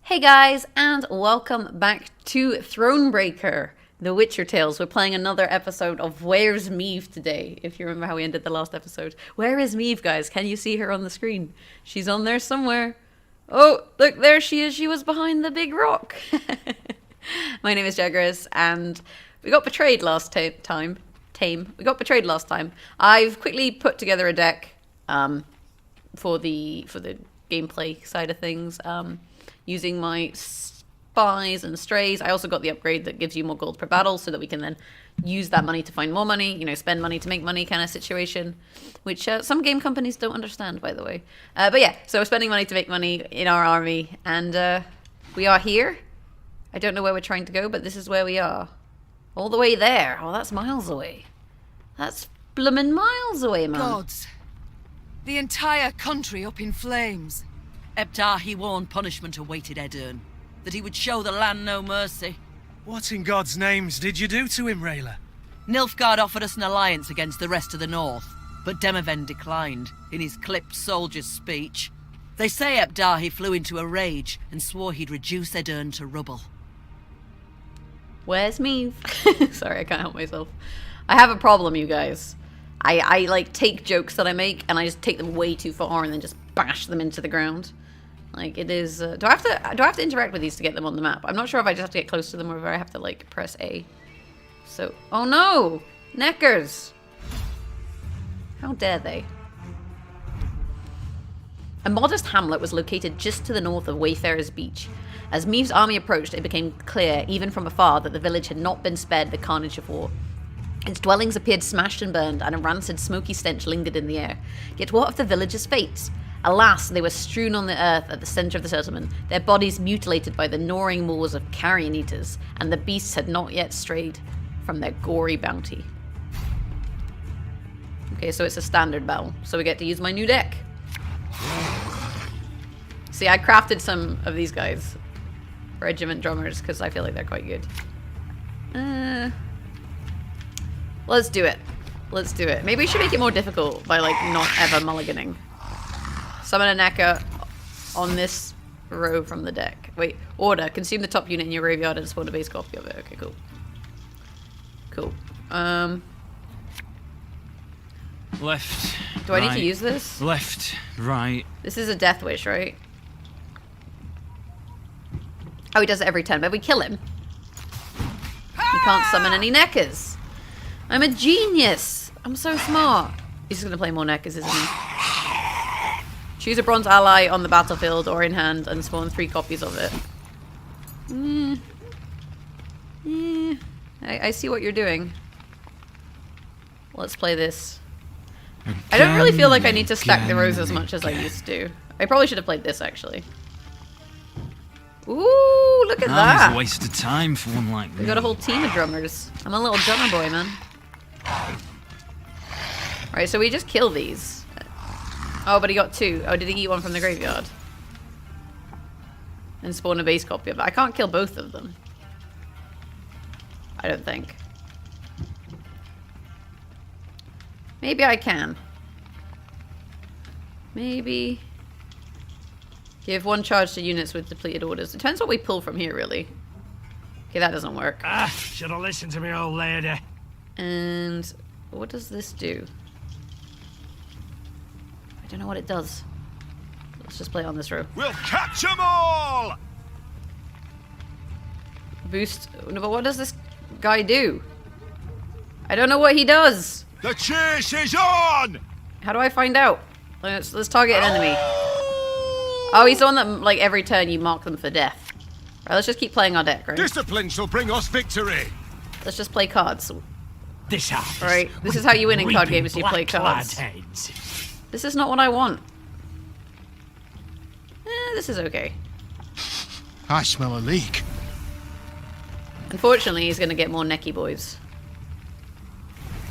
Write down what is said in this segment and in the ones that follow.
Hey guys, and welcome back to Thronebreaker, The Witcher Tales. We're playing another episode of Where's Meve today, if you remember how we ended the last episode. Where is Meve, guys? Can you see her on the screen? She's on there somewhere. Oh, look, there she is. She was behind the big rock. My name is Jaggerous, and we got betrayed last time. We got betrayed last time. I've quickly put together a deck for the gameplay side of things. Using my spies and strays. I also got the upgrade that gives you more gold per battle so that we can then use that money to find more money, you know, spend money to make money kind of situation, which some game companies don't understand, by the way. But yeah, so we're spending money to make money in our army, and we are here. I don't know where we're trying to go, but this is where we are. All the way there. Oh, that's miles away. That's bloomin' miles away, man. Gods. The entire country up in flames. Ebtar he warned punishment awaited Aedrin, that he would show the land no mercy. What in God's names did you do to him, Rayla? Nilfgaard offered us an alliance against the rest of the north, but Demoven declined, in his clipped soldier's speech. They say Ebtar he flew into a rage and swore he'd reduce Aedrin to rubble. Where's Meve? Sorry, I can't help myself. I have a problem, you guys. I like take jokes that I make and I just take them way too far and then just bash them into the ground. Like it is. Do I have to interact with these to get them on the map? I'm not sure if I just have to get close to them or if I have to like press A. So, oh no, neckers! How dare they? A modest hamlet was located just to the north of Wayfarers beach. As Meve's army approached, it became clear, even from afar, that the village had not been spared the carnage of war. Its dwellings appeared smashed and burned, and a rancid, smoky stench lingered in the air. Yet what of the villagers' fates? Alas, they were strewn on the earth at the centre of the settlement, their bodies mutilated by the gnawing maws of carrion eaters, and the beasts had not yet strayed from their gory bounty. Okay, so it's a standard battle, so we get to use my new deck. See, I crafted some of these guys, regiment drummers, because I feel like they're quite good. Let's do it. Let's do it. Maybe we should make it more difficult by, like, not ever mulliganing. Summon a Necker on this row from the deck. Wait, order. Consume the top unit in your graveyard and spawn a base copy of it. Okay, cool. Cool. Left. Do I need to use this? Left, right. This is a death wish, right? Oh, he does it every turn, but we kill him. He can't summon any Neckers. I'm a genius. I'm so smart. He's just going to play more Neckers, isn't he? Choose a bronze ally on the battlefield or in hand and spawn 3 copies of it. I see what you're doing. Let's play this. I don't really feel like I need to stack the rows as much as I used to. I probably should have played this, actually. Ooh, look at that. That was a waste of time for one like me. We got a whole team of drummers. I'm a little drummer boy, man. Right, so we just kill these. Oh, but he got 2. Oh, did he eat one from the graveyard? And spawn a base copy of it. I can't kill both of them. I don't think. Maybe I can. Maybe. Give 1 charge to units with depleted orders. It depends what we pull from here, really. Okay, that doesn't work. Should have listened to me, old lady. And what does this do? I don't know what it does. Let's just play it on this row. We'll catch 'em all! Boost. No, but what does this guy do? I don't know what he does. The chase is on! How do I find out? Let's target an enemy. Oh, he's the one that, like, every turn you mark them for death. Right, let's just keep playing our deck, right? Discipline shall bring us victory! Let's just play cards. This house. Right, this is how you win in card games, you play cards. Heads. This is not what I want. This is okay. I smell a leak. Unfortunately, he's going to get more necky boys.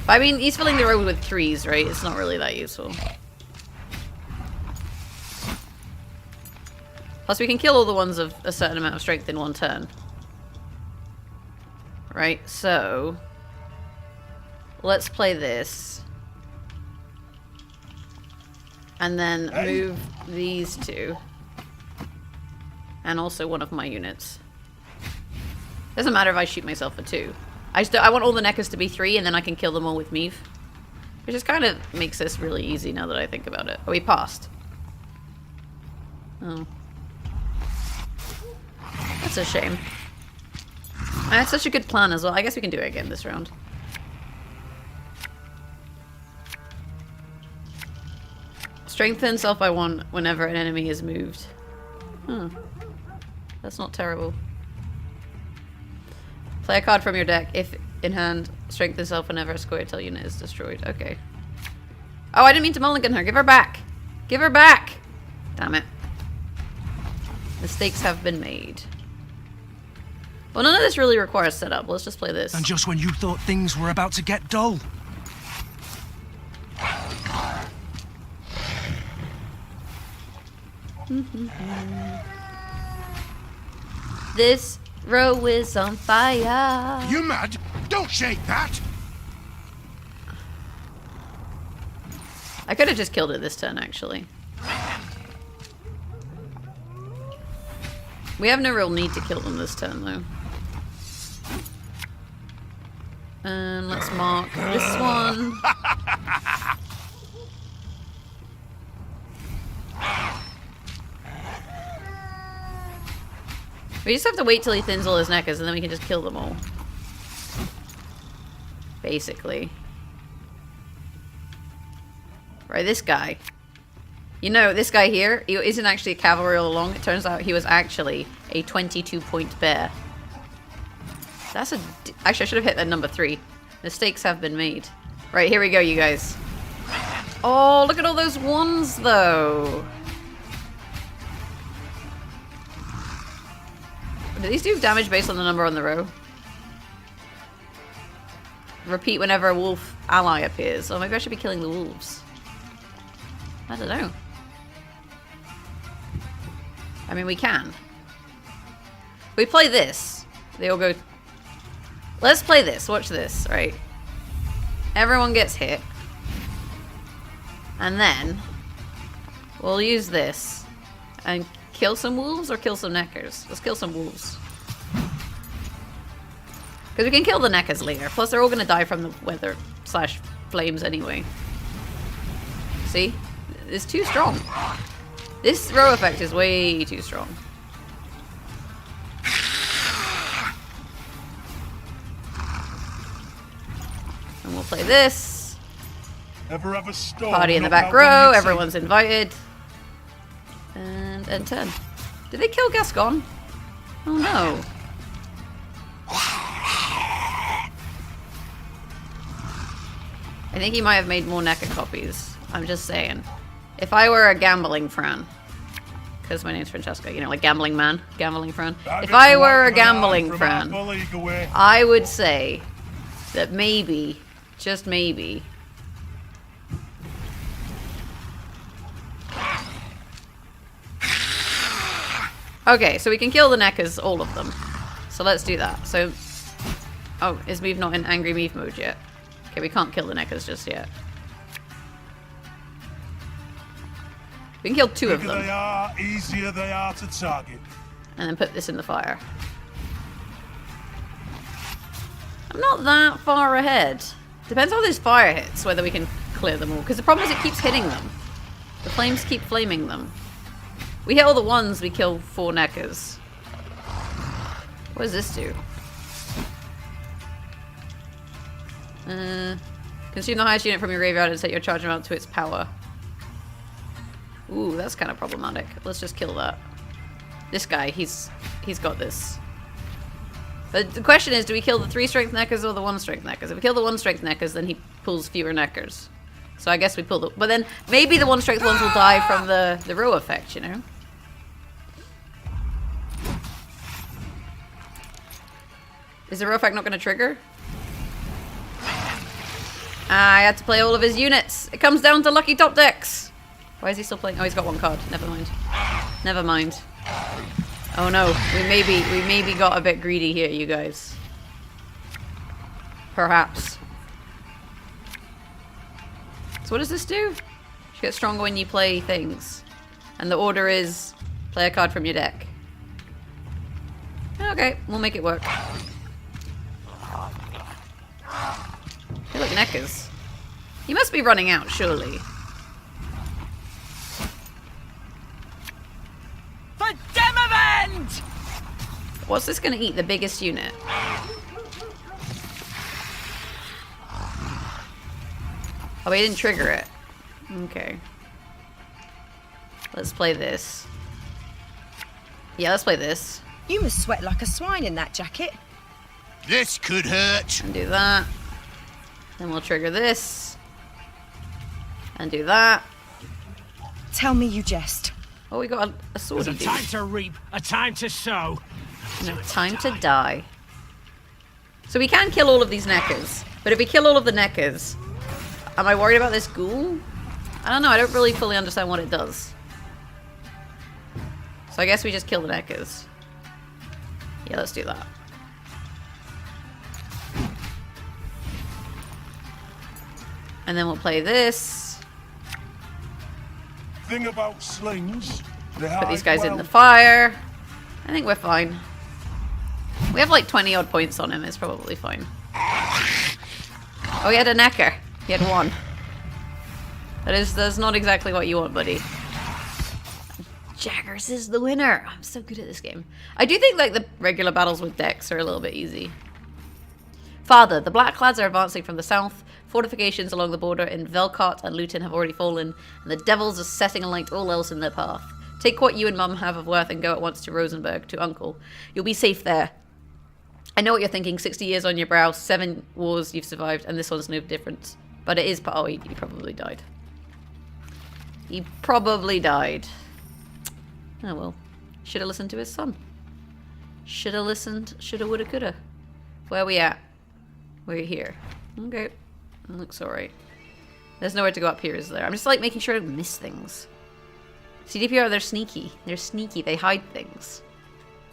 But, I mean, he's filling the road with 3s, right? It's not really that useful. Plus, we can kill all the ones of a certain amount of strength in 1 turn. Right, so... let's play this. And then move these 2. And also one of my units. Doesn't matter if I shoot myself for 2. I want all the neckers to be 3, and then I can kill them all with Meve. Which just kind of makes this really easy now that I think about it. Oh, we passed. Oh. That's a shame. That's such a good plan as well. I guess we can do it again this round. Strengthen self by 1 whenever an enemy is moved. Huh. That's not terrible. Play a card from your deck. If in hand, strengthen self whenever a square tail unit is destroyed. Okay. Oh, I didn't mean to mulligan her. Give her back. Give her back. Damn it. Mistakes have been made. Well, none of this really requires setup. Let's just play this. And just when you thought things were about to get dull. This row is on fire. You mad? Don't shake that! I could have just killed it this turn, actually. We have no real need to kill them this turn, though. Let's mark this one. We just have to wait till he thins all his neckers, and then we can just kill them all. Basically. Right, this guy. You know, this guy here, he isn't actually a cavalry all along. It turns out he was actually a 22-point bear. That's a... Actually, I should have hit that number 3. Mistakes have been made. Right, here we go, you guys. Oh, look at all those 1s, though. Do these do damage based on the number on the row? Repeat whenever a wolf ally appears. Or maybe I should be killing the wolves. I don't know. I mean, we can. We play this. They all go... Let's play this. Watch this, right? Everyone gets hit. And then... we'll use this. And kill some wolves or kill some neckers? Let's kill some wolves. Because we can kill the neckers later. Plus, they're all going to die from the weather / flames anyway. See? It's too strong. This row effect is way too strong. And we'll play this. Ever have a storm? Party in the back row. Everyone's invited. And end turn. Did they kill Gascon? Oh no. I think he might have made more Necker copies. I'm just saying. If I were a gambling Fran, because my name's Francesca, you know, like gambling man, gambling Fran. If I were a gambling Fran, I would say that maybe, just maybe, okay, so we can kill the Neckers, all of them. So let's do that. So, oh, is Meve not in Angry Meve mode yet? Okay, we can't kill the Neckers just yet. We can kill 2 of them. They are, easier they are to target. And then put this in the fire. I'm not that far ahead. Depends how this fire hits, whether we can clear them all. Because the problem is it keeps hitting them. The flames keep flaming them. We hit all the 1s, we kill 4 Neckers. What does this do? Consume the highest unit from your graveyard and set your charge amount to its power. Ooh, that's kind of problematic. Let's just kill that. This guy, he's got this. But the question is, do we kill the 3 strength Neckers or the 1 strength Neckers? If we kill the 1 strength Neckers, then he pulls fewer Neckers. So I guess we pull the... But then maybe the 1 strength ones will die from the row effect, you know? Is the row effect not going to trigger? I had to play all of his units. It comes down to lucky top decks. Why is he still playing? Oh, he's got 1 card. Never mind. Never mind. Oh no, we maybe got a bit greedy here, you guys. Perhaps. So what does this do? You get stronger when you play things. And the order is play a card from your deck. Okay, we'll make it work. Hey, look, Neckers. He must be running out, surely. For Demavend! What's this going to eat? The biggest unit? Oh, we didn't trigger it. Okay. Let's play this. Yeah, let's play this. You must sweat like a swine in that jacket. This could hurt. And do that. Then we'll trigger this. And do that. Tell me you jest. Oh, we got a sword. There's a time to reap, a time to sow. No, time to die. So we can kill all of these neckers. But if we kill all of the neckers, am I worried about this ghoul? I don't know. I don't really fully understand what it does. So I guess we just kill the neckers. Yeah, let's do that. And then we'll play this. Thing about slings. Put these guys in the fire. I think we're fine. We have like 20 odd points on him. It's probably fine. Oh, he had a necker. He had one. That's not exactly what you want, buddy. Jaggerous is the winner. I'm so good at this game. I do think like the regular battles with decks are a little bit easy. Father, the Blackclads are advancing from the south. Fortifications along the border in Velkart and Luton have already fallen, and the devils are setting alight all else in their path. Take what you and Mum have of worth and go at once to Rosenberg, to Uncle. You'll be safe there. I know what you're thinking. 60 years on your brow, 7 wars you've survived, and this one's no different. But it is... Oh, he probably died. He probably died. Oh well. Should have listened to his son. Should have listened. Shoulda, woulda, coulda. Where are we at? We're here. Okay. Looks alright. There's nowhere to go up here, is there? I'm just like making sure I don't miss things. CDPR, they're sneaky. They're sneaky. They hide things.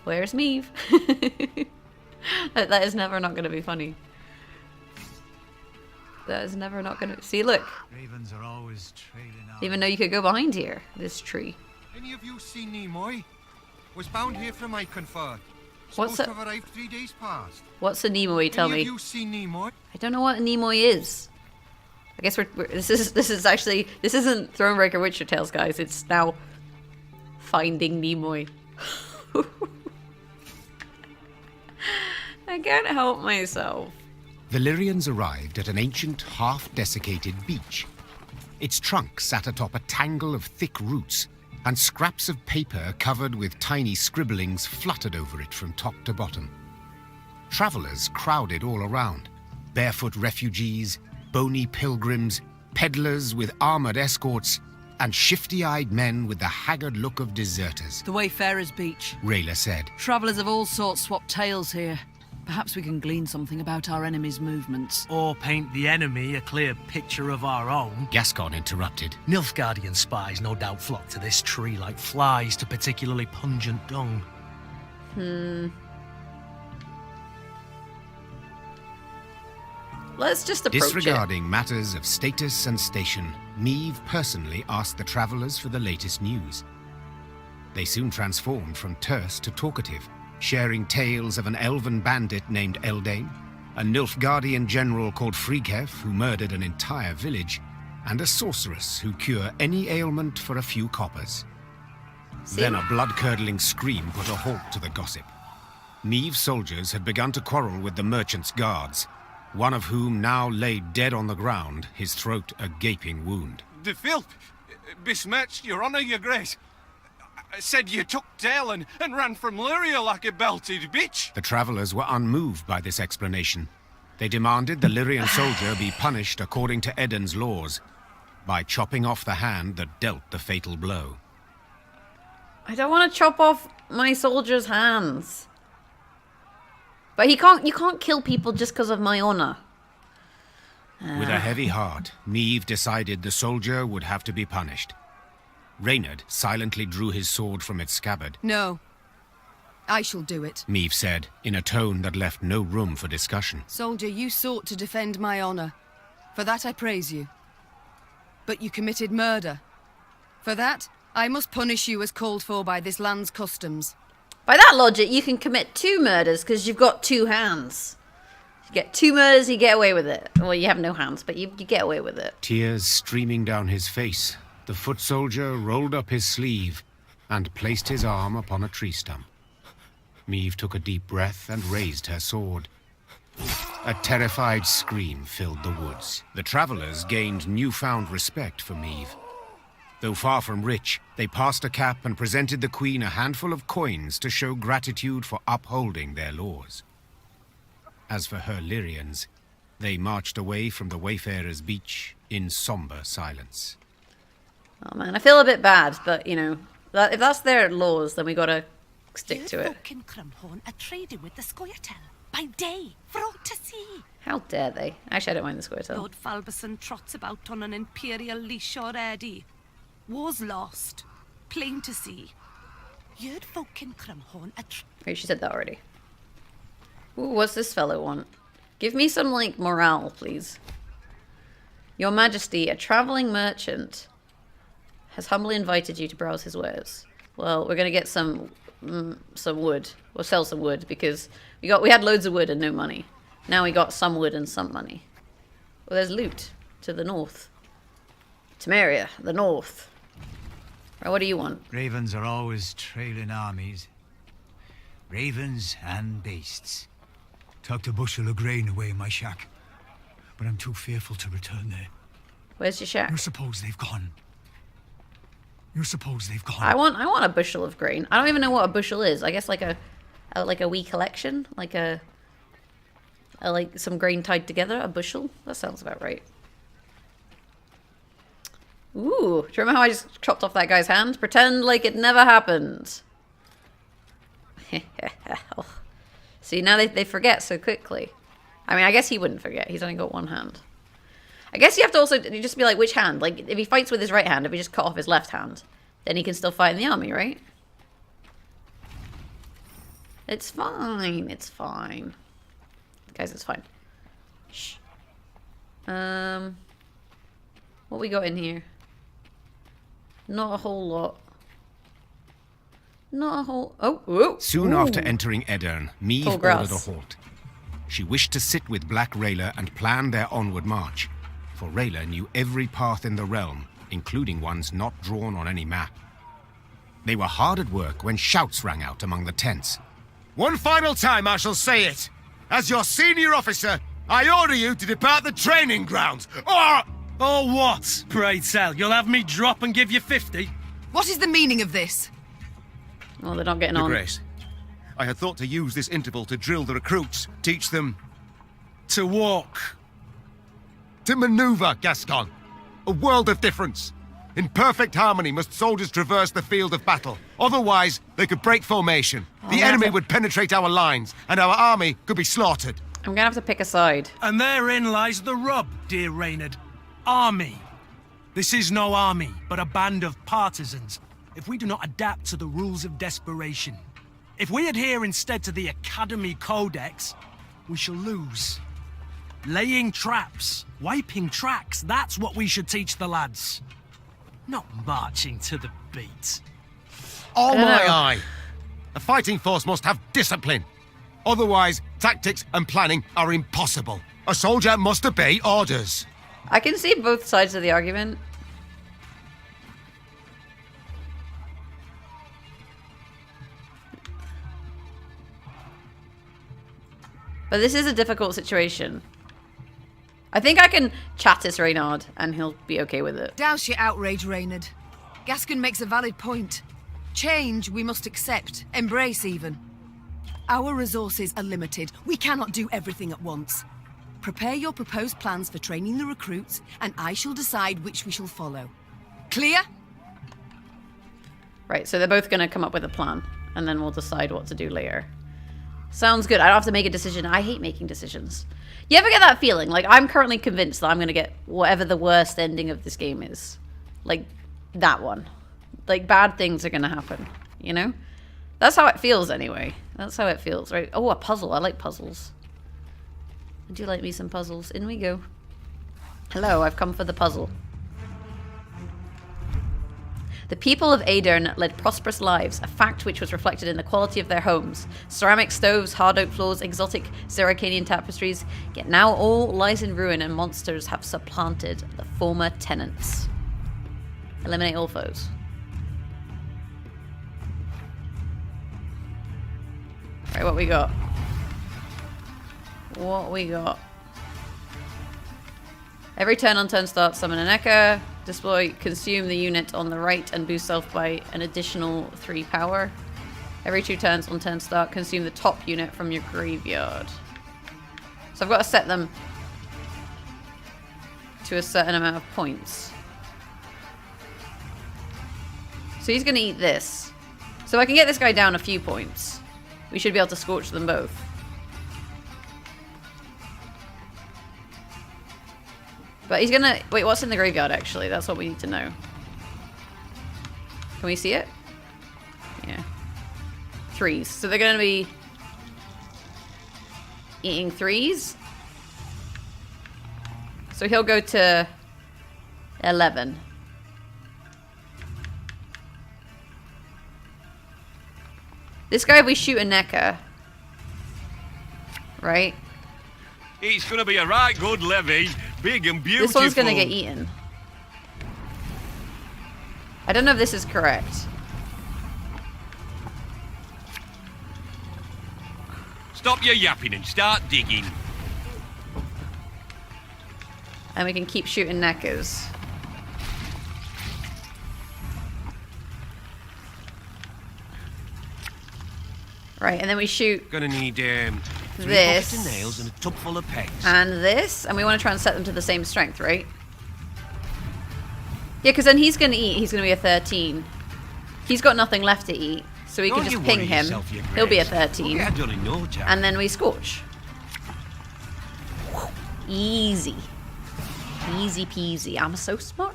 Where's Meve? That is never not going to be funny. That is never not going to... See, look. Ravens are always trailing out. Even though you could go behind here. This tree. Any of you seen Nimoy? Was bound here from Iconford. What's Supposed that? to have arrived 3 days past. What's a Nimoy? Tell Any me. of you seen Nimoy? I don't know what a Nimoy is. I guess this is actually... This isn't Thronebreaker Witcher Tales, guys. It's now... Finding Nimoy. I can't help myself. Valyrians arrived at an ancient, half-desiccated beach. Its trunk sat atop a tangle of thick roots, and scraps of paper covered with tiny scribblings fluttered over it from top to bottom. Travelers crowded all around. Barefoot refugees, bony pilgrims, peddlers with armored escorts, and shifty-eyed men with the haggard look of deserters. The Wayfarers beach. Rayla said. Travellers of all sorts swap tales here. Perhaps we can glean something about our enemy's movements. Or paint the enemy a clear picture of our own. Gascon interrupted. Nilfgaardian spies no doubt flock to this tree like flies to particularly pungent dung. Let's just approach Disregarding matters of status and station, Meve personally asked the travellers for the latest news. They soon transformed from terse to talkative, sharing tales of an elven bandit named Eldane, a Nilfgaardian general called Frighev who murdered an entire village, and a sorceress who cure any ailment for a few coppers. See? Then a blood-curdling scream put a halt to the gossip. Meve's soldiers had begun to quarrel with the merchant's guards, one of whom now lay dead on the ground, his throat a gaping wound. The filth besmirched your honour, your grace. Said you took tail and ran from Lyria like a belted bitch. The travellers were unmoved by this explanation. They demanded the Lyrian soldier be punished according to Eden's laws, by chopping off the hand that dealt the fatal blow. I don't want to chop off my soldier's hands. But you can't kill people just because of my honor. With a heavy heart, Meve decided the soldier would have to be punished. Reynard silently drew his sword from its scabbard. No. I shall do it. Meve said, in a tone that left no room for discussion. Soldier, you sought to defend my honor. For that I praise you. But you committed murder. For that, I must punish you as called for by this land's customs. By that logic, you can commit 2 murders because you've got 2 hands. You get 2 murders, you get away with it. Well, you have no hands, but you get away with it. Tears streaming down his face, the foot soldier rolled up his sleeve and placed his arm upon a tree stump. Meve took a deep breath and raised her sword. A terrified scream filled the woods. The travelers gained newfound respect for Meve. Though far from rich, they passed a cap and presented the queen a handful of coins to show gratitude for upholding their laws. As for her Lyrians, they marched away from the Wayfarers' beach in somber silence. Oh man, I feel a bit bad, but you know, if that's their laws, then we gotta stick to it. Fucking Crumhorn are trading with the Scoia'tael by day for all to see. How dare they? Actually, I don't mind the Scoia'tael. Lord Falberson trots about on an imperial leash already. War's lost. Plain to see. You'd fucking Crumhorn are Wait, she said that already. Ooh, what's this fellow want? Give me some, like, morale, please. Your Majesty, a traveling merchant has humbly invited you to browse his wares. Well, we're gonna get some wood. We'll sell some wood because we had loads of wood and no money. Now we got some wood and some money. Well, there's loot to the north. Temeria, the north. Right, what do you want? Ravens are always trailing armies. Ravens and beasts. Tucked a bushel of grain away in my shack, but I'm too fearful to return there. Where's your shack? You suppose they've gone? You suppose they've gone? I want a bushel of grain. I don't even know what a bushel is. I guess like a wee collection, like like some grain tied together. A bushel. That sounds about right. Ooh, do you remember how I just chopped off that guy's hand? Pretend like it never happened. See, now they forget so quickly. I mean, I guess he wouldn't forget. He's only got 1 hand. I guess you have to also just be like, which hand? Like, if he fights with his right hand, if he just cut off his left hand, then he can still fight in the army, right? It's fine. It's fine. Guys, it's fine. Shh. What we got in here? Not a whole lot. Not a whole... Oh, ooh. Soon Ooh. after entering Aedrin, Meve Tall ordered grass. a halt. She wished to sit with Black Rayla and plan their onward march, for Rayla knew every path in the realm, including ones not drawn on any map. They were hard at work when shouts rang out among the tents. One final time I shall say it. As your senior officer, I order you to depart the training grounds. Or... Oh, what? Pray tell, you'll have me drop and give you 50? What is the meaning of this? Well, they're not getting Your on. Grace, I had thought to use this interval to drill the recruits, teach them... To walk. to maneuver, Gascon. A world of difference. In perfect harmony must soldiers traverse the field of battle. Otherwise, they could break formation. The enemy would penetrate our lines, and our army could be slaughtered. I'm gonna have to pick a side. And therein lies the rub, dear Reynard. Army. This is no army, but a band of partisans. If we do not adapt to the rules of desperation, if we adhere instead to the Academy Codex, we shall lose. Laying traps, wiping tracks, that's what we should teach the lads. Not marching to the beat. Oh my know. eye! A fighting force must have discipline. Otherwise, tactics and planning are impossible. A soldier must obey orders. I can see both sides of the argument. But this is a difficult situation. I think I can Chattis Reynard and he'll be okay with it. Douse your outrage, Reynard. Gascon makes a valid point. Change we must accept, embrace even. Our resources are limited. We cannot do everything at once. Prepare your proposed plans for training the recruits, and I shall decide which we shall follow. Clear? Right, so they're both going to come up with a plan, and then we'll decide what to do later. Sounds good. I don't have to make a decision. I hate making decisions. You ever get that feeling? Like, I'm currently convinced that I'm going to get whatever the worst ending of this game is. Like, that one. Like, bad things are going to happen, you know? That's how it feels anyway. That's how it feels, right? Oh, a puzzle. I like puzzles. I do like me some puzzles. In we go. Hello, I've come for the puzzle. The people of Aedrin led prosperous lives, a fact which was reflected in the quality of their homes. Ceramic stoves, hard oak floors, exotic Zeracanian tapestries, yet now all lies in ruin and monsters have supplanted the former tenants. Eliminate all foes. Alright, what we got? What we got? Every turn on turn start, summon an echo. Deploy, consume the unit on the right and boost self by an additional 3 power. Every 2 turns on turn start, consume the top unit from your graveyard. So I've got to set them to a certain amount of points. So he's going to eat this. So I can get this guy down a few points. We should be able to scorch them both. But he's gonna... Wait, what's in the graveyard, actually? That's what we need to know. Can we see it? Yeah. 3s. So they're gonna be... eating 3s. So he'll go to... 11. This guy, we shoot a Necker. Right? It's gonna be a right good levy. Big and beautiful. This one's gonna get eaten. I don't know if this is correct. Stop your yapping and start digging. And we can keep shooting Neckers. Right, and then we shoot Gonna need 3 this buckets of nails and a tub full of pegs. and this, and we want to try and set them to the same strength, right? Yeah, because then he's gonna eat. He's gonna be a 13. He's got nothing left to eat, so we can just ping him. He'll be a 13, We'll get done in no time. and then we scorch. Easy, easy peasy. I'm so smart.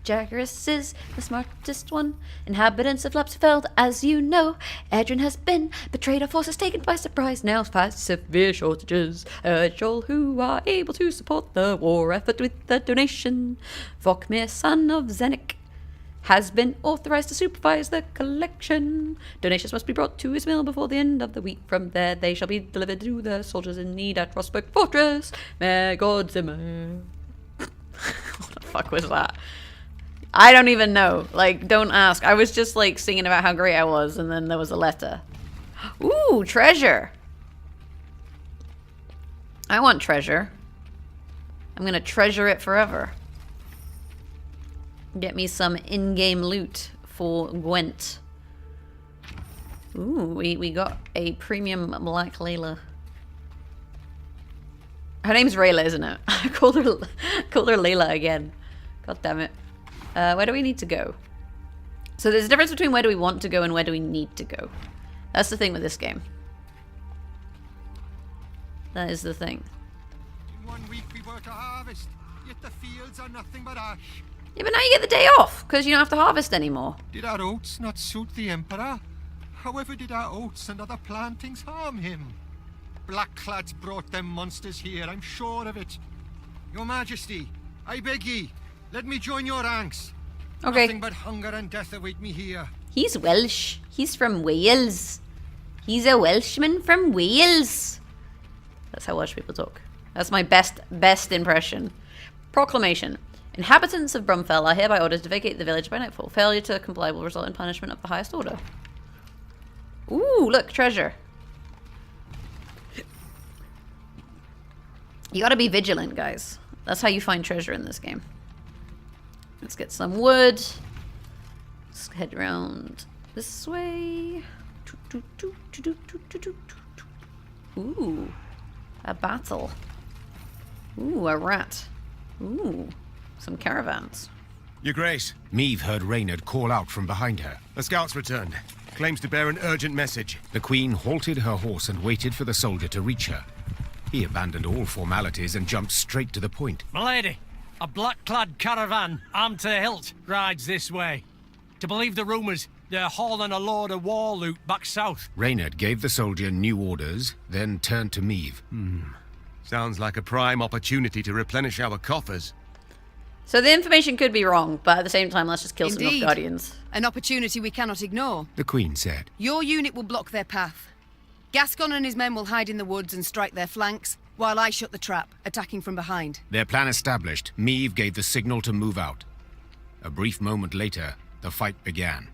Jaggerous is the smartest one. Inhabitants of Lapsfeld, as you know. Aedrin has been betrayed, our forces taken by surprise. Now face severe shortages. Urge all who are able to support the war effort with a donation. Vokmir, son of Zenik, has been authorized to supervise the collection. Donations must be brought to his mill before the end of the week. From there, they shall be delivered to the soldiers in need at Rosberg Fortress. May God Zimmer. What the fuck was that? I don't even know. Like, don't ask. I was just, like, singing about how great I was, and then there was a letter. Ooh, treasure. I want treasure. I'm gonna treasure it forever. Get me some in-game loot for Gwent. Ooh, we got a premium Black Layla. Her name's Rayla, isn't it? I called her Layla again. God damn it. Where do we need to go? So there's a difference between where do we want to go and where do we need to go. That's the thing with this game. That is the thing. In 1 week we were to harvest, yet the fields are nothing but ash. Yeah, but now you get the day off, because you don't have to harvest anymore. Did our oats not suit the Emperor? However did our oats and other plantings harm him? Blackclads brought them monsters here, I'm sure of it. Your Majesty, I beg ye, let me join your ranks. Okay. Nothing but hunger and death await me here. He's Welsh. He's from Wales. He's a Welshman from Wales. That's how Welsh people talk. That's my best impression. Proclamation. Inhabitants of Brumfell are hereby ordered to vacate the village by nightfall. Failure to comply will result in punishment of the highest order. Ooh, look, treasure. You gotta be vigilant, guys. That's how you find treasure in this game. Let's get some wood. Let's head around this way. Ooh, a battle. Ooh, a rat. Ooh, some caravans. Your Grace, Meve heard Reynard call out from behind her. a scout's returned. Claims to bear an urgent message. The Queen halted her horse and waited for the soldier to reach her. He abandoned all formalities and jumped straight to the point. Milady, a black-clad caravan, armed to the hilt, rides this way. To believe the rumours, they're hauling a load of war loot back south. Reynard gave the soldier new orders, then turned to Meve. Sounds like a prime opportunity to replenish our coffers. So the information could be wrong, but at the same time, let's just kill Indeed. some Nilfgaardians. An opportunity we cannot ignore. The Queen said. Your unit will block their path. Gascon and his men will hide in the woods and strike their flanks, while I shut the trap, attacking from behind. Their plan established, Meve gave the signal to move out. A brief moment later, the fight began.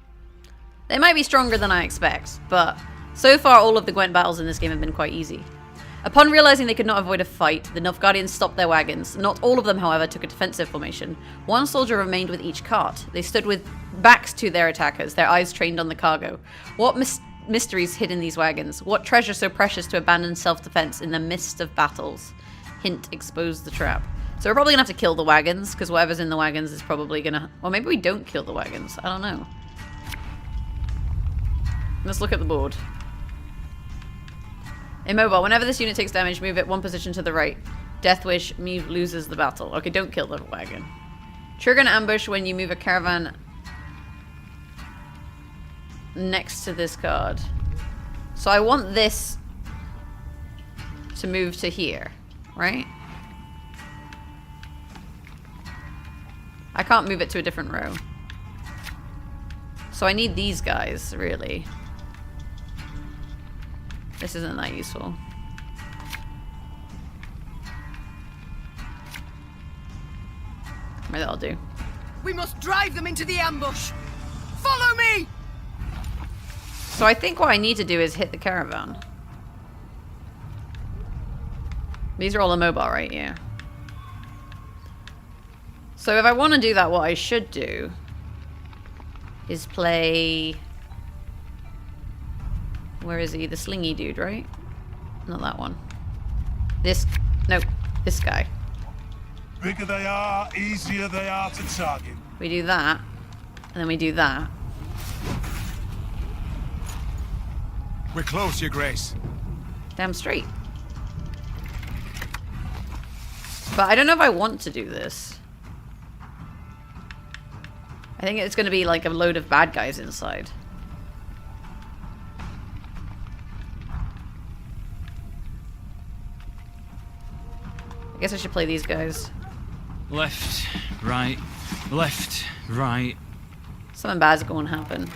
They might be stronger than I expect, but so far all of the Gwent battles in this game have been quite easy. Upon realizing they could not avoid a fight, the Nilfgaardians stopped their wagons. Not all of them, however, took a defensive formation. One soldier remained with each cart. They stood with backs to their attackers, their eyes trained on the cargo. What mysteries hid in these wagons? What treasure so precious to abandon self-defense in the midst of battles? Hint, expose the trap. So we're probably gonna have to kill the wagons, because whatever's in the wagons is probably gonna... Well, maybe we don't kill the wagons. I don't know. Let's look at the board. Immobile. Whenever this unit takes damage, move it one position to the right. Death Wish, Meve loses the battle. Okay, don't kill the wagon. Trigger an ambush when you move a caravan next to this card. So I want this to move to here, right? I can't move it to a different row. So I need these guys, really. This isn't that useful. Maybe that'll do. We must drive them into the ambush! Follow me! So I think what I need to do is hit the caravan. These are all immobile, right? Yeah. So if I want to do that, what I should do is play... Where is he? The slingy dude, right? Not that one. This... Nope. This guy. Bigger they are, easier they are to target. We do that. And then we do that. We're close, Your Grace. Damn straight. But I don't know if I want to do this. I think it's going to be like a load of bad guys inside. I guess I should play these guys. Left, right, left, right. Something bad's going to happen.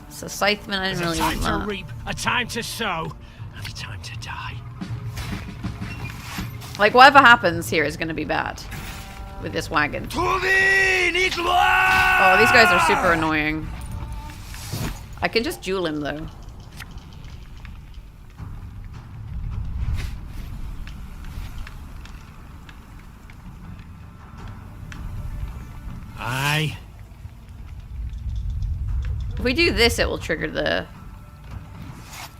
So Scytheman, I didn't really want A time that. to reap, a time to sow, and a time to die. Like, whatever happens here is going to be bad. With this wagon. Oh, these guys are super annoying. I can just duel him, though. Aye. If we do this, it will trigger the...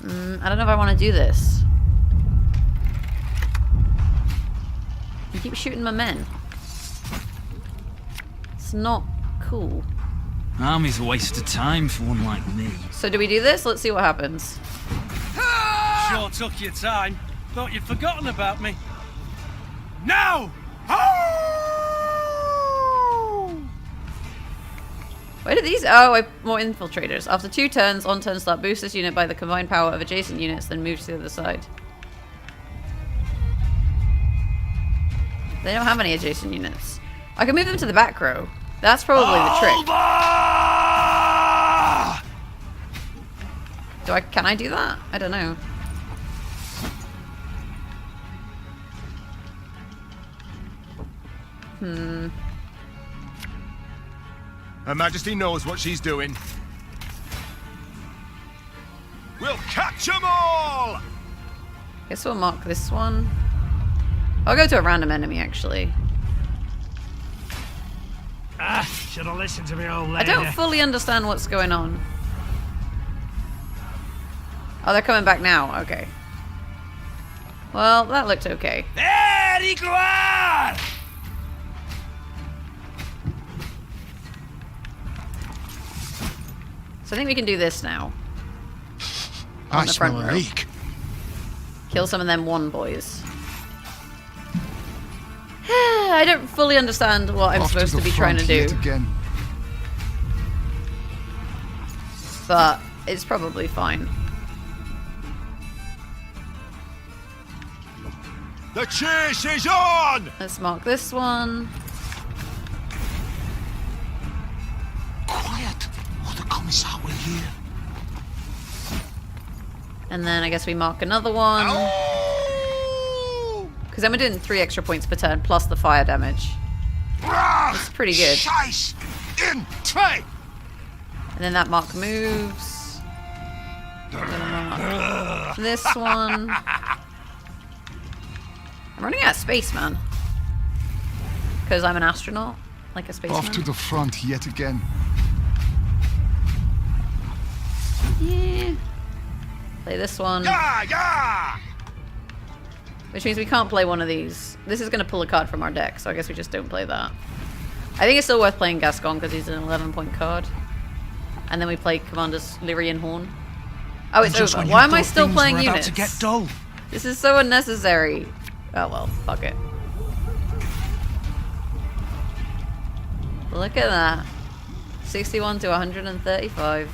I don't know if I want to do this. You keep shooting my men. It's not cool. Army's a waste of time for one like me. So do we do this? Let's see what happens. Sure took your time. Thought you'd forgotten about me. Now! Where did these... Oh, more infiltrators. After 2 turns, on turn start, boost this unit by the combined power of adjacent units, then move to the other side. They don't have any adjacent units. I can move them to the back row. That's probably the trick. Can I do that? I don't know. Her Majesty knows what she's doing. We'll catch them all! Guess we'll mark this one. I'll go to a random enemy, actually. Should have listened to me, old I lady. don't fully understand what's going on. Oh, they're coming back now. Okay. Well, that looked okay. So I think we can do this now. I the smell front a row. leak. Kill some of them one boys. I don't fully understand what I'm supposed to be trying to do. Again. But it's probably fine. The chase is on! Let's mark this one. Quiet, or the Commissar will hear. And then I guess we mark another one. Because then we're doing 3 extra points per turn, plus the fire damage. That's pretty good. Scheiß in Trey! And then that mark moves. I'm gonna mark this one. I'm running out of space, man. Because I'm an astronaut, like a spaceman. Off to the front yet again. Yeah. Play this one. Yeah! Which means we can't play one of these. This is going to pull a card from our deck, so I guess we just don't play that. I think it's still worth playing Gascon because he's an 11-point card. And then we play Commander's Lyrian Horn. Oh, it's over. Why am I still playing units? To get dull. This is so unnecessary. Oh well, fuck it. Look at that. 61 to 135.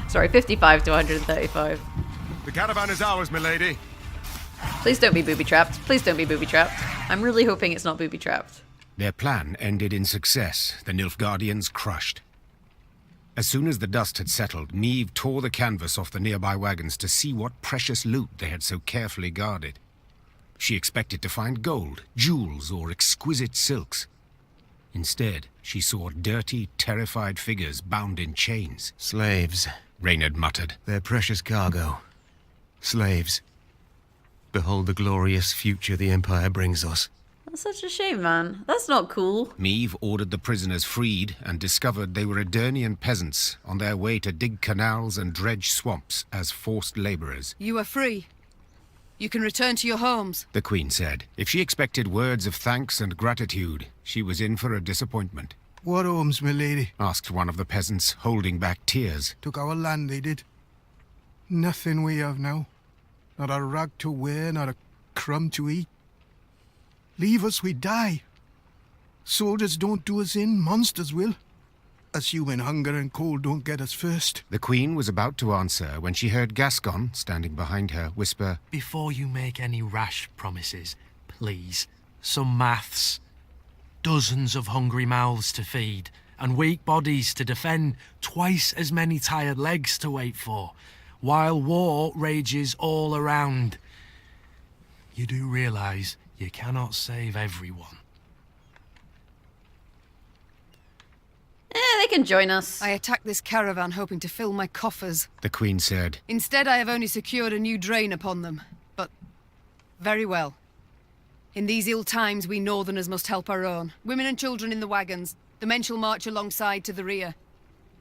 Sorry, 55 to 135. The caravan is ours, milady. Please don't be booby-trapped. Please don't be booby-trapped. I'm really hoping it's not booby-trapped. Their plan ended in success, the Nilfgaardians crushed. As soon as the dust had settled, Meve tore the canvas off the nearby wagons to see what precious loot they had so carefully guarded. She expected to find gold, jewels, or exquisite silks. Instead, she saw dirty, terrified figures bound in chains. Slaves, Reynard muttered. their precious cargo. Slaves. Behold the glorious future the Empire brings us. That's such a shame, man. That's not cool. Meve ordered the prisoners freed and discovered they were Aedirnian peasants on their way to dig canals and dredge swamps as forced laborers. You are free. You can return to your homes. The Queen said. If she expected words of thanks and gratitude, she was in for a disappointment. What homes, my lady? Asked one of the peasants, holding back tears. Took our land, they did. Nothing we have now. Not a rag to wear, not a crumb to eat. Leave us, we die. Soldiers don't do us in, monsters will. Assuming hunger and cold don't get us first. The Queen was about to answer when she heard Gascon, standing behind her, whisper, Before you make any rash promises, please, some maths. Dozens of hungry mouths to feed, and weak bodies to defend, twice as many tired legs to wait for, while war rages all around. You do realise you cannot save everyone. They can join us. I attacked this caravan hoping to fill my coffers. the Queen said. Instead, I have only secured a new drain upon them. But very well. In these ill times, we northerners must help our own. Women and children in the wagons. The men shall march alongside to the rear.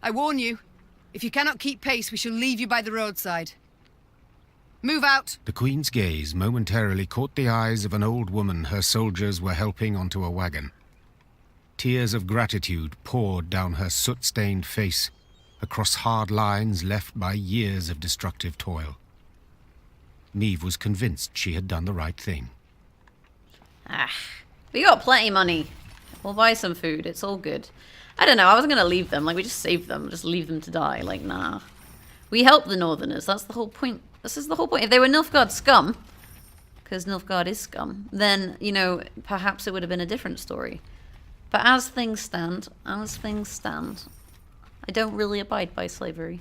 I warn you, if you cannot keep pace, we shall leave you by the roadside. Move out! The Queen's gaze momentarily caught the eyes of an old woman her soldiers were helping onto a wagon. Tears of gratitude poured down her soot-stained face, across hard lines left by years of destructive toil. Meve was convinced she had done the right thing. We got plenty of money. We'll buy some food. It's all good. I don't know. I wasn't going to leave them. Like, we just saved them. Just leave them to die. Like, nah. We help the Northerners. That's the whole point. This is the whole point. If they were Nilfgaard scum, because Nilfgaard is scum, then, you know, perhaps it would have been a different story. But as things stand, I don't really abide by slavery.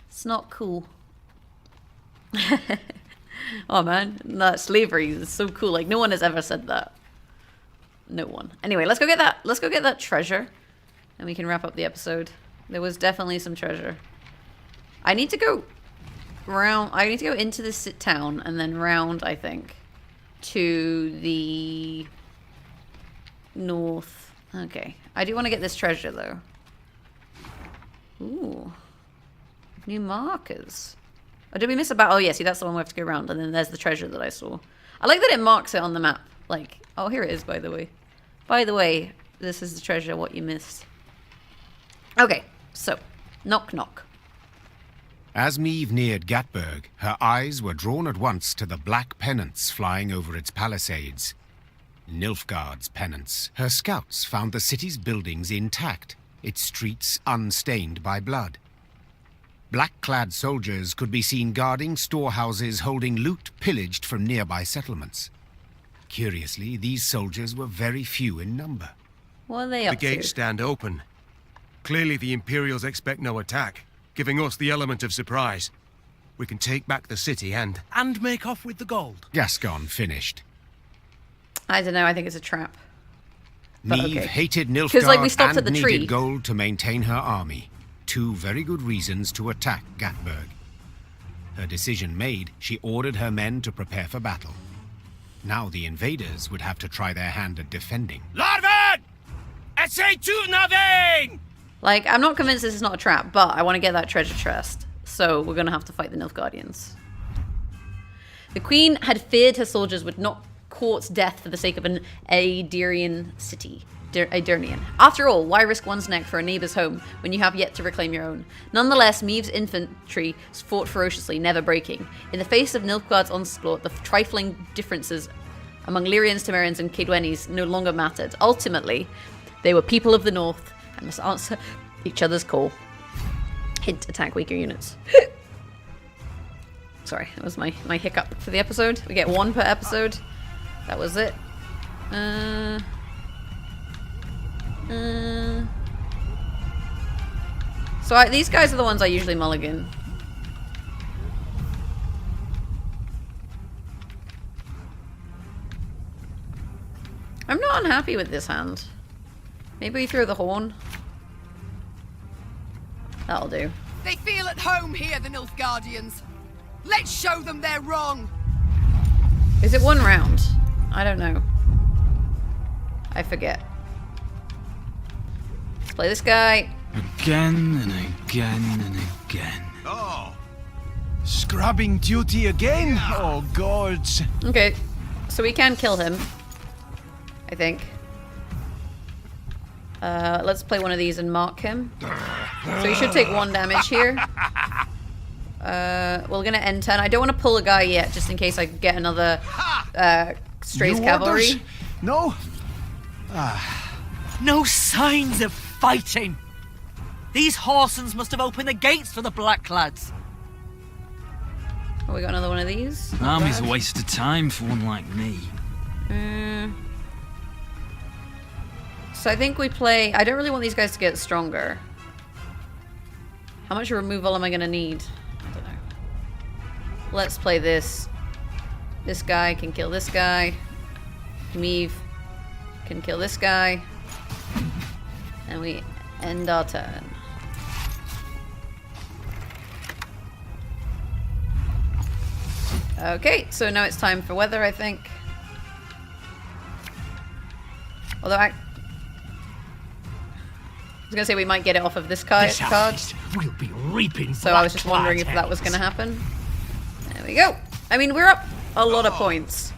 It's not cool. Oh man, that slavery is so cool. Like, no one has ever said that. No one. Anyway, let's go get that. Let's go get that treasure, and we can wrap up the episode. There was definitely some treasure. I need to go round. I need to go into this town and then round, I think, to the north. Okay. I do want to get this treasure though. Ooh. New markers. Oh, did we miss a battle? Oh, yeah, see, that's the one we have to go around. And then there's the treasure that I saw. I like that it marks it on the map. Like, oh, here it is, by the way. By the way, this is the treasure, what you missed. Okay, so, knock, knock. As Meve neared Ghat Berg, her eyes were drawn at once to the black pennants flying over its palisades. Nilfgaard's pennants. Her scouts found the city's buildings intact, its streets unstained by blood. Black-clad soldiers could be seen guarding storehouses holding loot pillaged from nearby settlements. Curiously, these soldiers were very few in number. What are they up The gates stand open. Clearly the Imperials expect no attack, giving us the element of surprise. We can take back the city and make off with the gold. Gascon finished. I don't know, I think it's a trap. But Meve okay. hated 'Cause, Nilfgaard like, we stopped and at the needed tree. gold to maintain her army. Two very good reasons to attack Ghat Berg. Her decision made, she ordered her men to prepare for battle. Now the invaders would have to try their hand at defending. Larven! Essay to nothing! Like, I'm not convinced this is not a trap, but I want to get that treasure chest. So we're going to have to fight the Nilfgaardians. The Queen had feared her soldiers would not court death for the sake of an Aedrian city. Aedrinian. After all, why risk one's neck for a neighbour's home when you have yet to reclaim your own? Nonetheless, Meve's infantry fought ferociously, never breaking. In the face of Nilfgaard's onslaught, the trifling differences among Lyrians, Temerians, and Cadwenis no longer mattered. Ultimately, they were people of the north and must answer each other's call. Hint, attack weaker units. Sorry, that was my hiccup for the episode. We get one per episode. That was it. So these guys are the ones I usually mulligan. I'm not unhappy with this hand. Maybe we throw the horn. That'll do. They feel at home here, the Nilfgaardians. Let's show them they're wrong. Is it one round? I don't know. I forget. Let's play this guy. Again and again and again. Oh. Scrubbing duty again? Oh, gods. Okay. So we can kill him. I think. Let's play one of these and mark him. So he should take 1 damage here. We're gonna end turn. I don't want to pull a guy yet, just in case I get another Strays cavalry. Orders? No? No signs of fighting. These Horsens must have opened the gates for the Blacklads. Oh, we got another one of these. Army's a waste of time for one like me. So I think we play... I don't really want these guys to get stronger. How much removal am I going to need? I don't know. Let's play this. This guy can kill this guy. Meve can kill this guy. And we end our turn. Okay, so now it's time for weather, I think. Although I was gonna say we might get it off of this card. We'll be reaping. So I was just wondering if that was gonna happen. There we go. I mean, we're up a lot of points.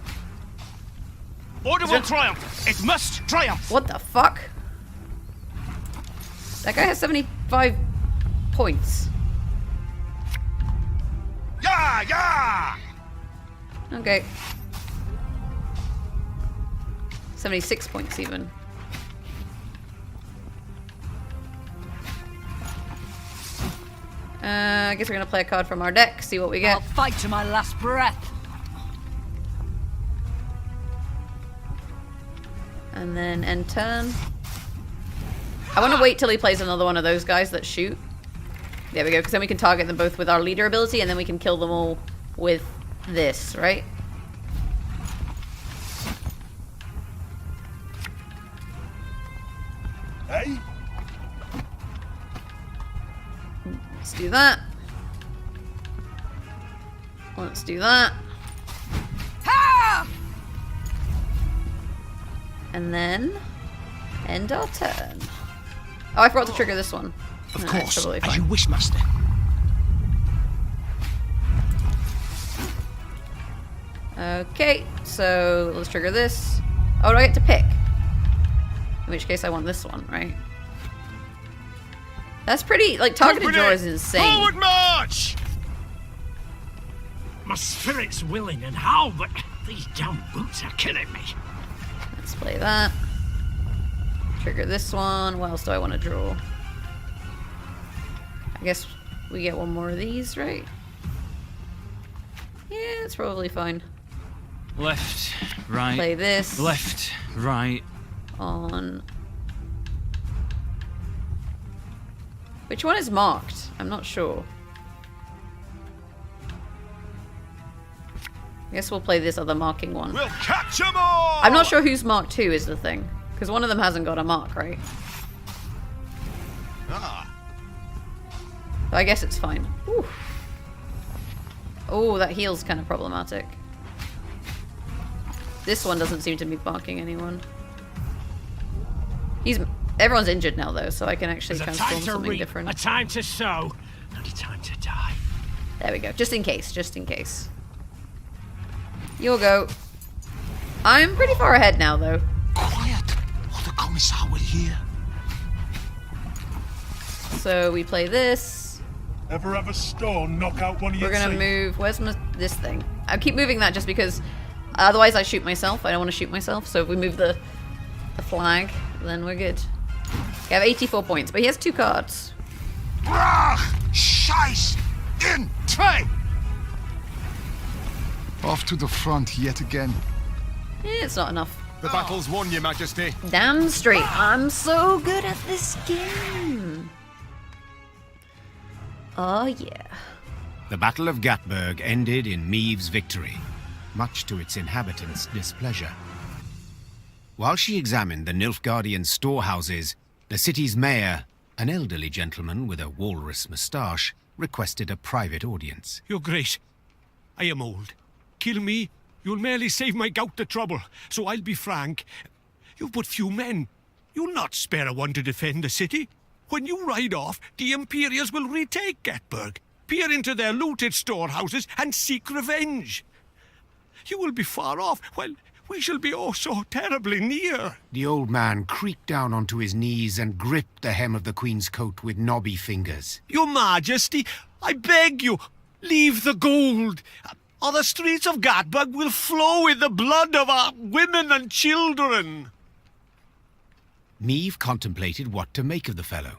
Order will triumph. It must triumph. What the fuck? That guy has 75 points. Yeah, yeah. Okay. 76 points even. I guess we're gonna play a card from our deck, see what we get. I'll fight to my last breath. And then end turn. I want to wait till he plays another one of those guys that shoot. There we go, because then we can target them both with our leader ability, and then we can kill them all with this, right? Hey? Let's do that. Let's do that. Ha! And then end our turn. Oh, I forgot to trigger this one. Of No, course, it's totally as fine. you wish, master. Okay, so let's trigger this. Oh, do I get to pick? In which case I want this one, right? That's pretty, like, targeted draw is insane. Forward march! My spirit's willing and how, but these damn boots are killing me. Let's play that. Trigger this one. What else do I want to draw? I guess We get one more of these, right? Yeah, it's probably fine. Left, right. Play this. Left, right. On. Which one is marked? I'm not sure. I guess we'll play this other marking one. We'll catch 'em all! I'm not sure who's marked who is the thing. Because one of them hasn't got a mark, right? Ah. So I guess it's fine. Ooh. Oh, that heal's kind of problematic. This one doesn't seem to be marking anyone. Everyone's injured now though, so I can actually transform something different. A time to sow, not a time to die. There we go. Just in case, just in case. You'll go. I'm pretty far ahead now though. Quiet, or the commissar will hear. So we play this. Ever have a stone knock out one of your We're gonna teeth? move. Where's this thing? I keep moving that just because otherwise I shoot myself. I don't want to shoot myself. So if we move the flag, then we're good. We have 84 points, but he has 2 cards. Brach! Scheiß! In! Try! Off to the front yet again. It's not enough. The battle's won, Your Majesty. Damn straight. I'm so good at this game. Oh yeah. The Battle of Ghat Berg ended in Meve's victory, much to its inhabitants' displeasure. While she examined the Nilfgaardian storehouses, the city's mayor, an elderly gentleman with a walrus moustache, requested a private audience. Your Grace, I am old. Kill me, you'll merely save my gout the trouble. So I'll be frank. You've but few men. You'll not spare a one to defend the city. When you ride off, the Imperials will retake Ghat Berg, peer into their looted storehouses, and seek revenge. You will be far off, while we shall be oh so terribly near. The old man creaked down onto his knees and gripped the hem of the Queen's coat with knobby fingers. Your Majesty, I beg you, leave the gold, or the streets of Ghat Berg will flow with the blood of our women and children. Meve contemplated what to make of the fellow.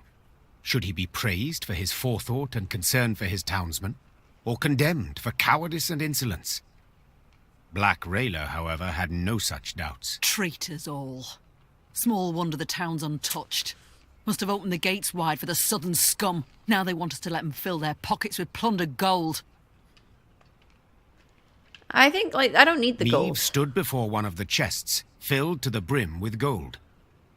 Should he be praised for his forethought and concern for his townsmen, or condemned for cowardice and insolence? Black Rayla, however, had no such doubts. Traitors all. Small wonder the town's untouched. Must have opened the gates wide for the southern scum. Now they want us to let them fill their pockets with plundered gold. I think, I don't need the gold. Meve stood before one of the chests, filled to the brim with gold.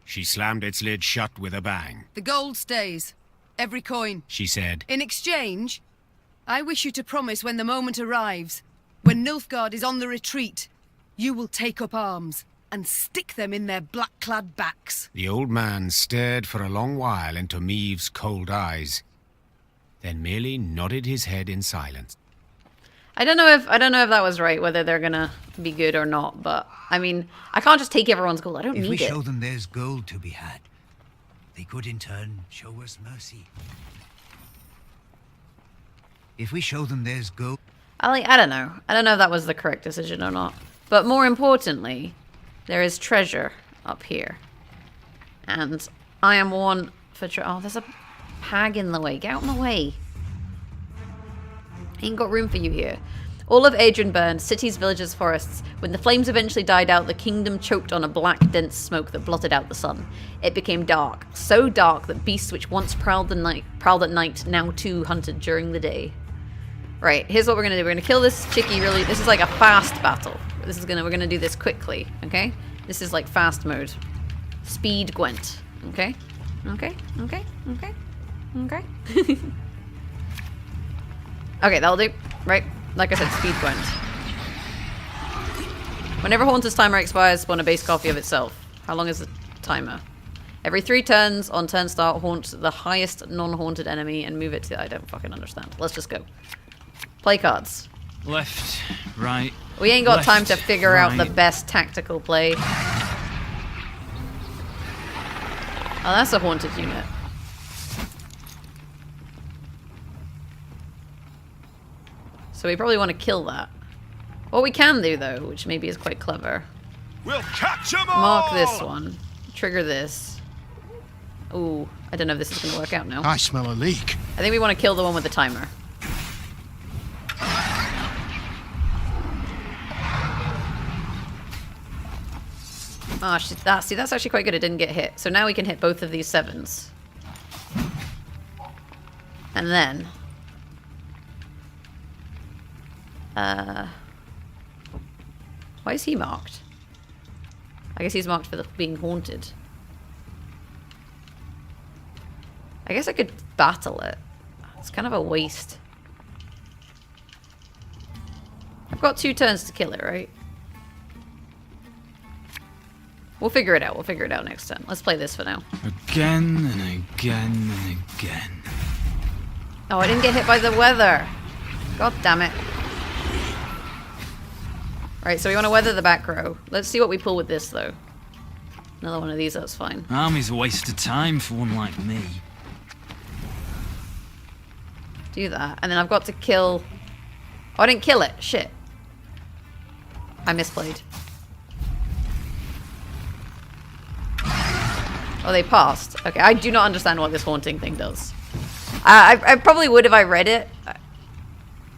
She slammed its lid shut with a bang. The gold stays. Every coin. She said, In exchange, I wish you to promise when the moment arrives, when Nilfgaard is on the retreat, you will take up arms and stick them in their black-clad backs. The old man stared for a long while into Meve's cold eyes, then merely nodded his head in silence. I don't know if that was right, whether they're gonna be good or not, but I mean, I can't just take everyone's gold. I don't need it. If we show them there's gold to be had, they could in turn show us mercy. If we show them there's gold... I don't know. I don't know if that was the correct decision or not. But more importantly, there is treasure up here. And I am one for oh, there's a hag in the way. Get out of my way. Ain't got room for you here. All of Aedrin burned, cities, villages, forests. When the flames eventually died out, the kingdom choked on a black, dense smoke that blotted out the sun. It became dark, so dark that beasts which once prowled at night now too hunted during the day. Right, here's what we're gonna do. We're gonna kill this chickie really. This is like a fast battle. We're gonna do this quickly, okay? This is like fast mode. Speed Gwent. Okay? Okay? Okay? Okay? Okay? Okay, that'll do. Right? Like I said, speed Gwent. Whenever Haunter's timer expires, spawn a base copy of itself. How long is the timer? Every 3 turns on turn start, haunt the highest non-haunted enemy and move it to... I don't fucking understand. Let's just go. Play cards. Left, right. We ain't got left, time to figure out the right. best tactical play. Oh, that's a haunted unit. So we probably want to kill that. What we can do, though, which maybe is quite clever. We'll catch 'em all! Mark this one. Trigger this. Ooh, I don't know if this is going to work out now. I smell a leak. I think we want to kill the one with the timer. Oh, see, that's actually quite good. It didn't get hit. So now we can hit both of these 7s. And then... why is he marked? I guess he's marked for being haunted. I guess I could battle it. It's kind of a waste. I've got 2 turns to kill it, right? We'll figure it out. We'll figure it out next time. Let's play this for now. Again and again and again. Oh, I didn't get hit by the weather. God damn it. Right, so we want to weather the back row. Let's see what we pull with this, though. Another one of these, that's fine. Army's a waste of time for one like me. Do that. And then I've got to kill... Oh, I didn't kill it. Shit. I misplayed. Oh, they passed. Okay, I do not understand what this haunting thing does. I probably would if I read it.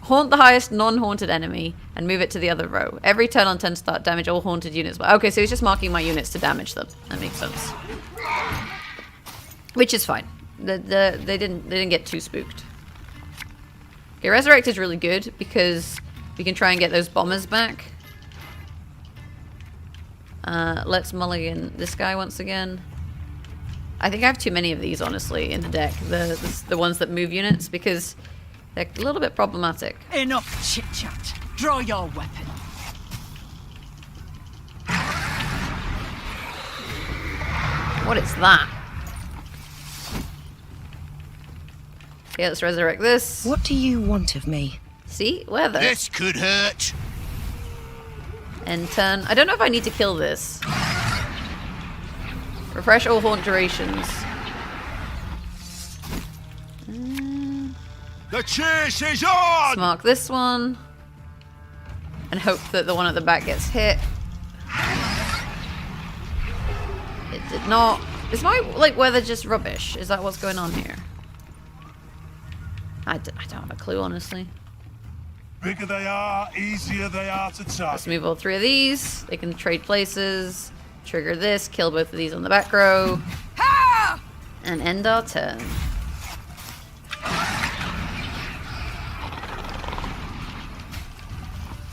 Haunt the highest non-haunted enemy and move it to the other row. Every turn on 10 start, damage all haunted units. Okay, so he's just marking my units to damage them. That makes sense. Which is fine. They didn't get too spooked. Okay, Resurrect is really good because we can try and get those bombers back. Let's mulligan this guy once again. I think I have too many of these, honestly, in the deck. The ones that move units, because they're a little bit problematic. Enough chit-chat. Draw your weapon. What is that? Okay, let's resurrect this. What do you want of me? See? Weather. This could hurt. End turn. I don't know if I need to kill this. Refresh all haunt durations. The chase is on! Let's mark this one. And hope that the one at the back gets hit. It did not. Is my, weather just rubbish? Is that what's going on here? I don't have a clue, honestly. Bigger they are, easier they are to target. Let's move all 3 of these. They can trade places. Trigger this. Kill both of these on the back row. And end our turn.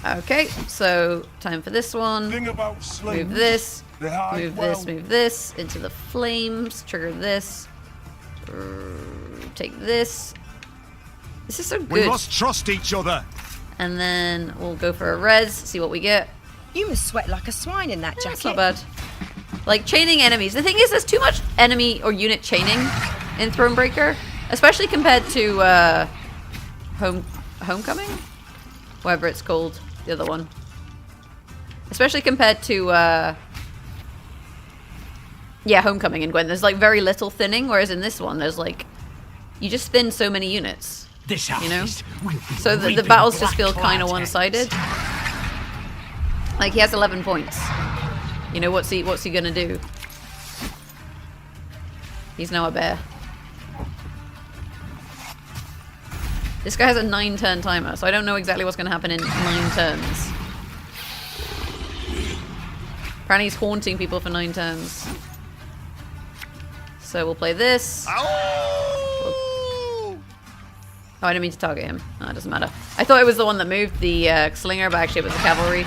Okay, so time for this one. Move this. Move this. Into the flames. Trigger this. Take this. This is so good. We must trust each other. And then we'll go for a res, see what we get. You must sweat like a swine in that jacket. That's not bad. Like, chaining enemies. The thing is, there's too much enemy or unit chaining in Thronebreaker. Especially compared to Homecoming? Whatever it's called. The other one. Especially compared to, yeah, Homecoming and Gwent. There's, like, very little thinning. Whereas in this one, there's, like, you just thin so many units. This you know? So the battles just feel kind of one-sided. Like, he has 11 points. You know, what's he gonna do? He's now a bear. This guy has a 9-turn timer, so I don't know exactly what's gonna happen in 9 turns. Apparently he's haunting people for 9 turns. So we'll play this. Oh, I didn't mean to target him. No, it doesn't matter. I thought it was the one that moved, the slinger, but actually it was the cavalry.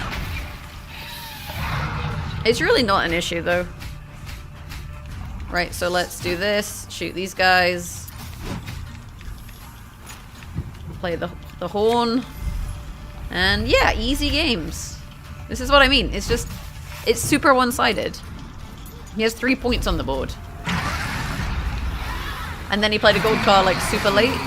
It's really not an issue, though. Right, so let's do this. Shoot these guys. Play the horn. And yeah, easy games. This is what I mean. It's just, it's super one-sided. He has 3 points on the board. And then he played a gold card, like, super late.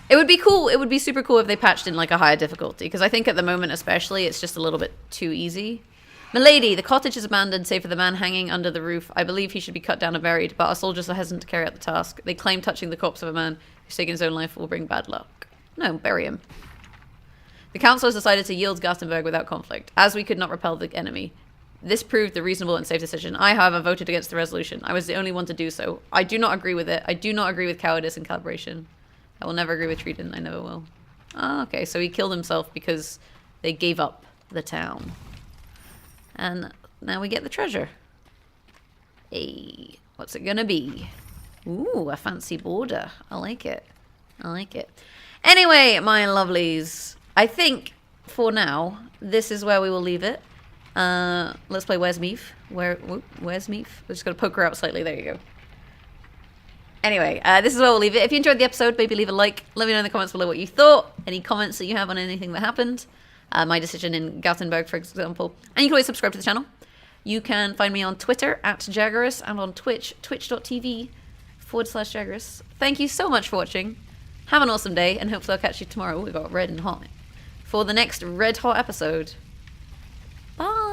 It would be cool. It would be super cool if they patched in, like, a higher difficulty. Because I think at the moment, especially, it's just a little bit too easy. Milady, the cottage is abandoned, save for the man hanging under the roof. I believe he should be cut down and buried, but our soldiers are hesitant to carry out the task. They claim touching the corpse of a man who's taken his own life will bring bad luck. No, bury him. The council has decided to yield Ghat Berg without conflict. As we could not repel the enemy, This proved the reasonable and safe decision. I, however, voted against the resolution. I was the only one to do so. I do not agree with it. I do not agree with cowardice and calibration. I will never agree with treason. I never will. Oh, okay, so he killed himself because they gave up the town. And now we get the treasure. Hey, what's it gonna be? Ooh, a fancy border. I like it. I like it. Anyway, my lovelies, I think for now, this is where we will leave it. Let's play Where's Meve? Where's Meve? We're just gonna poke her out slightly. There you go. Anyway, this is where we'll leave it. If you enjoyed the episode, maybe leave a like. Let me know in the comments below what you thought. Any comments that you have on anything that happened. My decision in Ghat Berg, for example. And you can always subscribe to the channel. You can find me on Twitter @Jaggerous and on Twitch, twitch.tv/Jaggerous. Thank you so much for watching. Have an awesome day, and hopefully I'll catch you tomorrow. We got red and hot for the next red hot episode. Bye.